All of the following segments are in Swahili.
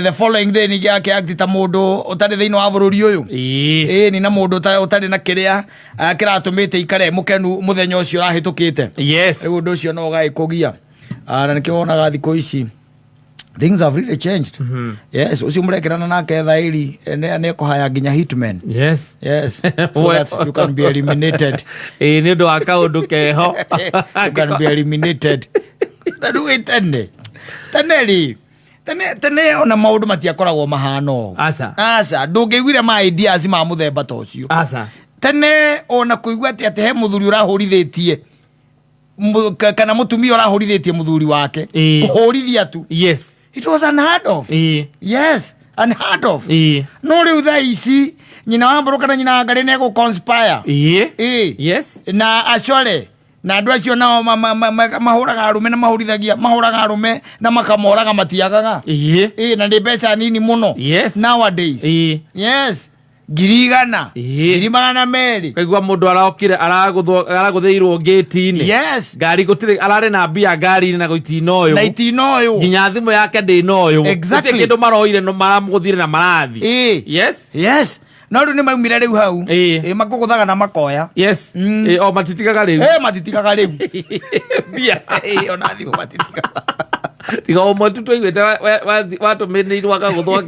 the following day ni yake akita mundu utari thiini wa bururi uyu ni na mundu utari na kiria kiratumite ikare mukenu muthenya ucio rahitukite yes undu ucio no gaikugia na nikiona thikũ ici things have really changed. Yes, ucio murekerana nake thairi ne kuhaya nginya hitman. Yes So that you can be eliminated. Ni ndo akaundu keho You can be eliminated. Nadu itene tene ona maundu matiakoragwo mahano asa ndungiguire ma ideas ma muthemba ta ucio asa tene ona kuigua ati he muthuri urahurithitie kana mutumia urahurithitie muthuri wake kuhurithia tu. Yes, it was unheard of. Yes, unheard of. No riu tha ici nyina wa mburu kana nyina ngari ne go conspire. Yes, na acore na andu acio nao mahuraga arume na mahurithagia mahuraga arume na makamoraga matiagaga na ndi mbeca nini muno. Yes, nowadays. Yes, girigana girimana meri kaigwa mundu araokire aragutheirwo gate-ini. Yes, ngari gutire arare na mbia ngari na goitino uyu na itino uyu nginya thimu yake ndino uyu exactly kindu maroire no maramuguthire na marathi. Yes no ru ni maumire riu hau makuguthaga na makoya. Yes, o matitikaga riu matitikaga riu bia ona thimu matitikaga tiga o motu twaiguite watumirwo akaguthwo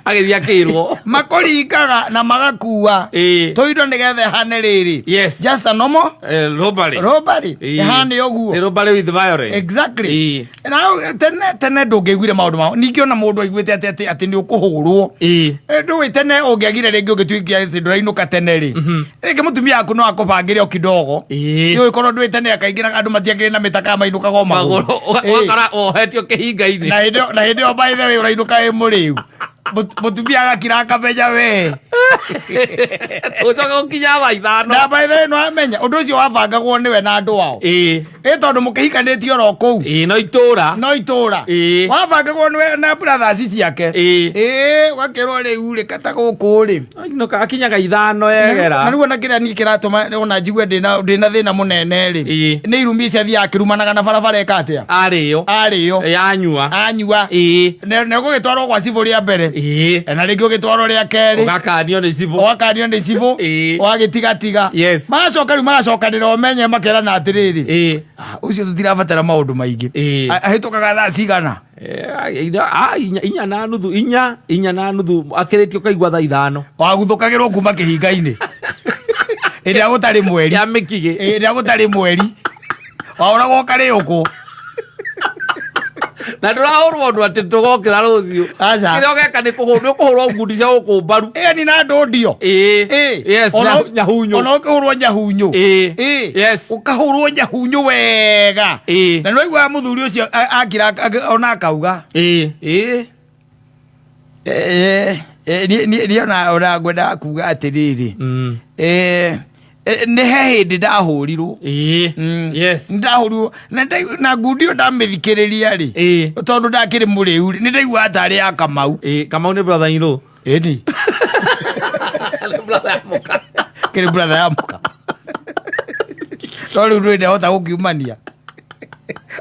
agithia kirwo makoringaga na magakuwa toindo nigethe hane riri. Yes, just a normal robbery hane oguo robbery with violence. Exactly. Na tene ndungiguire maundu mao ningiona mundu aiguite ati ni ukuhurwo ndu tene ungiagire ringi ugitwikia ndurainuka tene ri ringi mutumia aku no akubangire o kidogo yo ikorwo ndu tene akaingira andu matiagire na mitaka mainukaga maguru wakara ohetio kihinga-ini na hindi o by the way urainuka e muriu mutumia agakira akamenya we ucoka ukinya baithano na by the way no amenya undu ucio wabangagwo niwe na andu wao tondu mukihikanitio ro kou no itura wabangagwo niwe na brothers ciake wakirwo riu ri kata guku ri no kakinyaga ithano yegera na riu na kiria ni kiratuma ona njigue ndina thina munene ri ni irumi cia thia kirumanaga na barabara ekatia ariyo anyua ne gugitwarwo kwa civil ya mbere na ringi ugitwarwo ria keri ugakanio ni civil wagitigatiga magacoka riu magacokanira umenye makera na atiriri ucio tutirabatara maundu maingi ahitukaga thaa cigana inya na nuthu akiritio kaigua thaa ithano waguthukagirwo kuma kihinga-ini iria gutari mweri ya mikigi iria gutari mweri wauragwo kari uku na ndurahurwo ndu ati tugokira rucio kiria geka ni kuhurwo ngundi cia ukumbaru ni na ndio yes nyahunyu ona ukihurwo nyahunyu ukahurwo nyahunyu wega na no igwa muthuri ucio akira ona akauga ni ona ngwenda kuga atiriri ne he hindi ndahurirwo ndahurirwo na ngundi ndamithikiriria ri tondu ndakiri muriu ni ndaigua atari ya Kamau ni brother in law ni brother ya muka kiri brother ya muka tondu ndwende hota gukiumania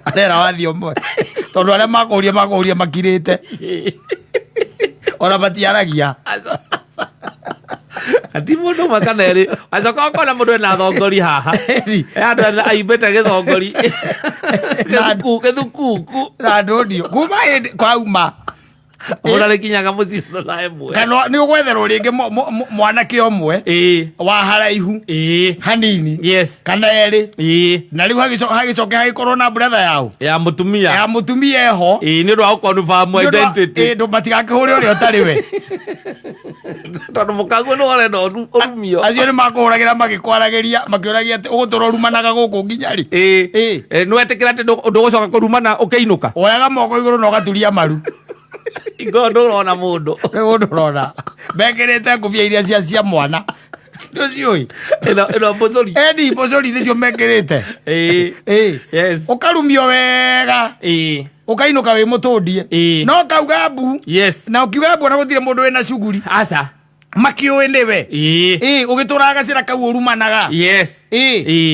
arera wathio mwe tondu aria makuria makirite ona matiaragia ati mundu makaneri acoka ukona mundu ena thongori haha andu aimbite githongori githukuku na ndio kuma kwauma ona rikinyaga mucitho na emwe kana ni ugwetherwo ringi mwanake omwe wa haraihu hanini kana eri na riu hagicoke hagikorwo na brother yao ya mutumia eho ni ndu wa confirm identity ndu matigakihuri uria utari we tondu mukagu no arenda urumio acio ni makuhuragira magikwaragiria makiuragia ati uguturorumanaga guku nginya ri no etikira ati ndugucoka kurumana ukeinuka oyaga moko iguru no gaturia maru igondo urona mundu urona bekerete nguvia iria cia mwana nduciui ino mbocori mbocori nicio mekerete ukarumio wega ukainuka wi mutundie no kauga mbu na ukiuga mbu na gutire mundu wina cuguri aca makiuwi niwe ugituraga gacira kau urumanaga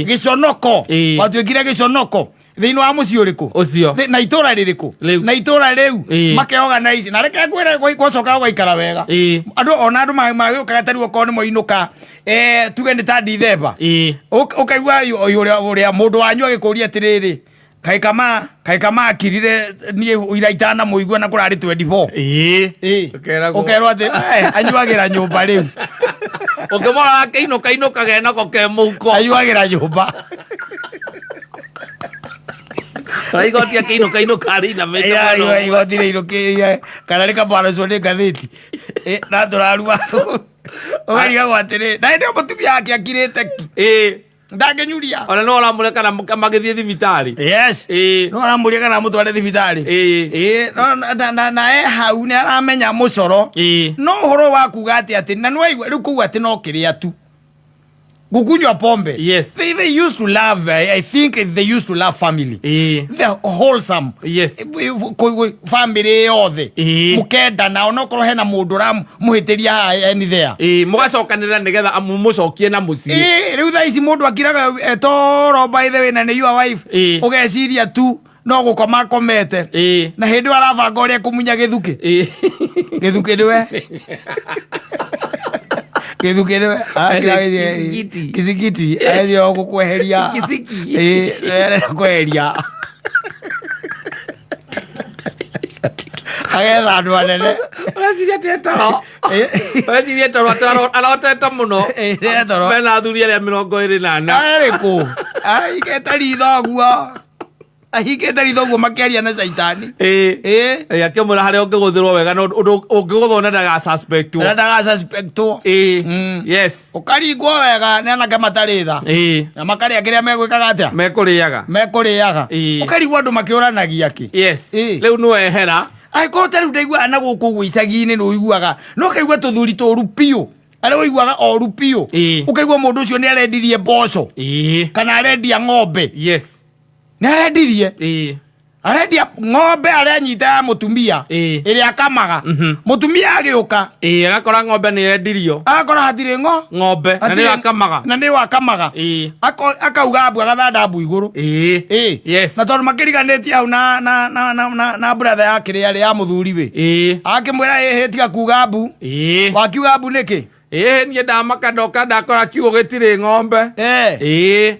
giconoko watuikire giconoko Thiini wa muci uriku ucio na itura ririku na itura riu makeorganize na reke gwire gwacoka gwaikara wega andu ona andu magiokaga tari uko ni moinuka tuge ni ta Dithemba ukaigua uria mundu wanyu agikuria atiriri kai kama akirire nie uira itana muigua na kurari 24 ukerwa ati anyuagira nyumba riu ukimora kainuka gena ko ke muko anyuagira nyumba igoti kainuka ari na mecha igoti rirukiria kana rika bwana cwo ni ngathiti na turarua ugariga gwatire na ndio mutumia yake akirite ki ndagenyuria ona no ramureka na magithie thibitari yes no ramureka na mutware thibitari no na hau ni aramenya mucoro no horo wa kuga ati na no aigua riu kuga ati no kiria tu gukunywa pombe yes they used to love I think they used to love family the wholesome yes family yothe mukenda na onokoro hena mundu ram muhitiria any there mugacokanira nigetha amucokie na muci riu tha ici mundu akiraga toro by the way na ni your wife ugeciria tu no gukoma komete na hindi arabanga uria kumunya githuki githuki ndiwe githukire kizikiti ayo gukweheria kiziki kweheria agetha andu anene ureciria toro arotete muno mena athuri aria 28 ariku aikete ritho guo ahikete ritho guo makiaria na shaitani akimura haria ungiguthirwo wega no ungiguthwo na ndaga suspect yes ukaringwo wega nena kamatalitha na makaria kiria megwikaga atia mekuriaga ukarigwo andu makiuranagia ki yes riu no ehera ai ko tari ndaigua na guku gwicagi-ini no iguaga no kaigua tuthuri toru piu ari wiguaga oru piu ukaigua mundu ucio ni arendirie mboco kana arendia ng'ombe yes ni arendirie arendia ng'ombe aria nyita ya mutumia iria akamaga mutumia agiuka agakora ng'ombe ni yendirio agakora hatire ng'ombe na ni wakamaga akauga abu agathanda abu iguru yes na tondu makiriganitie hau na brother yake ri ya muthuri we akimwira tiga kuga abu wakiuga abu niki nie ndamaka ndoka ndakora kiugo gitire ng'ombe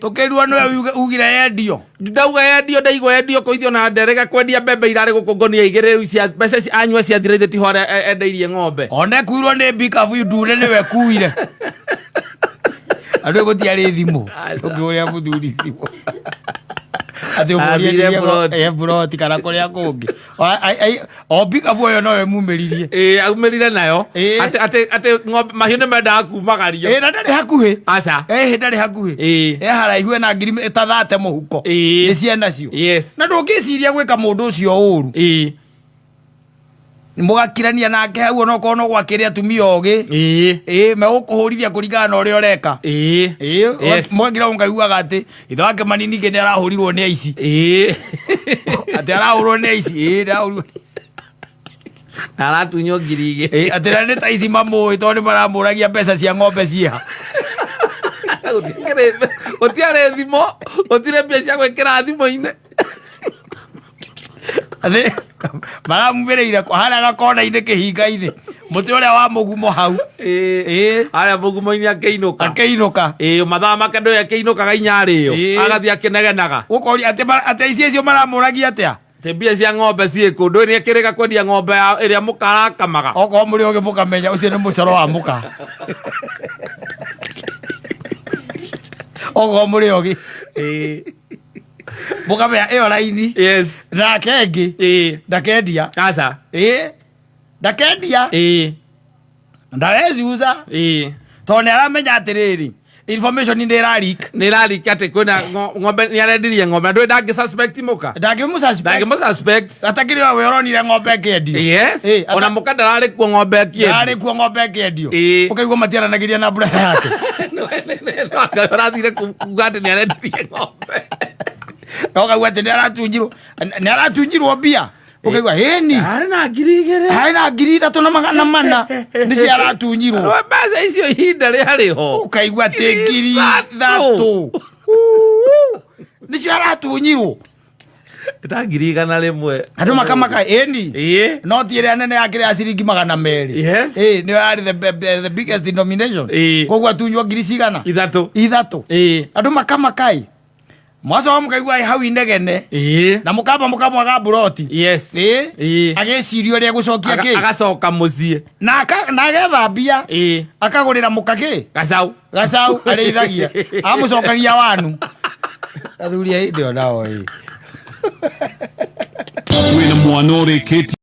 tukirua no ugire yendio ndauga yendio ndaigwa yendio kuithio na nderega kwendia mbembe irari gukungonia igire cia mbeca anywa cia thire ti hore endeirie ng'ombe one kuirwo ni bika fu ndure niwe kuire andu gutiari thimu ukiuria muthuri thimu ati umuria broti kana kuria kungi o bika fu yo no mumeririe aumerire nayo ati ng'ombe mahiu ni menda kumagario na ndari hakuhi aca ndari hakuhi haraihu na ngiri tathate muhuko ni ciana cio yes na ndungiciria gwika mundu ucio uru mugakirania nake hau no kono gwakiria atumia ogi megukuhurithia kuringana na uria ureka mwagira ungaiguaga ati ithe wake manini nge ni arahurirwo ni aici ati arahurwo ni aici na aratunyo ngiri 2 ati na ni ta ici mamui tondu maramuragia mbeca cia ng'ombe ciha utiare thimo utire mbia cia gwikira thimo-ini ati maramumireire haria gakona-ini kihinga-ini muti uria wa mugumo hau haria mugumo-ini akeinuka mathaa make ndu akeinukaga inyario agathi akinegenaga ukoria ati ici icio maramuragia atia te mbia cia ng'ombe ciiku ndu ni akirega kwendia ng'ombe iria muka arakamaga oko muri ugi mukamenya ucio ni mucoro wa muka oko muri ugi mukamenya iyo raini yes na kengi ndakendia aca ndakendia ndareziuza tondu aramenya atiriri information ni irarik ati kwina ng'ombe ni arendirie ng'ombe ndu ndangi suspect muka ndangi suspect atakiri we uronire ng'ombe kendio yes ona muka ndarari kuo ng'ombe kendio ukaigua matiaranagiria na brother yake arathire kuga ati ni arendirie ng'ombe nokaigua ati ni aratunjirwo mbia ukaigua ni harina ngiri 3 na magana mana ni cia aratunyirwo mbeca icio ihinda riariho ukaigua ati ngiri 3 ni cia aratunyirwo Ndangiriga na rimwe andu makamaka eni no tiere anene akire asiringi 200 yes ni ari the biggest denomination kogwa tunywa ngiri ithatu andu makamakai mwaso mukaigwa hau inegene na mukamba gaburoti yes agecirio ria gucokia ki agacoka mucie na agethambia akagurira mukaki gacau areithagia amucokagia wanu athuria hindi onao wina mwana urikiti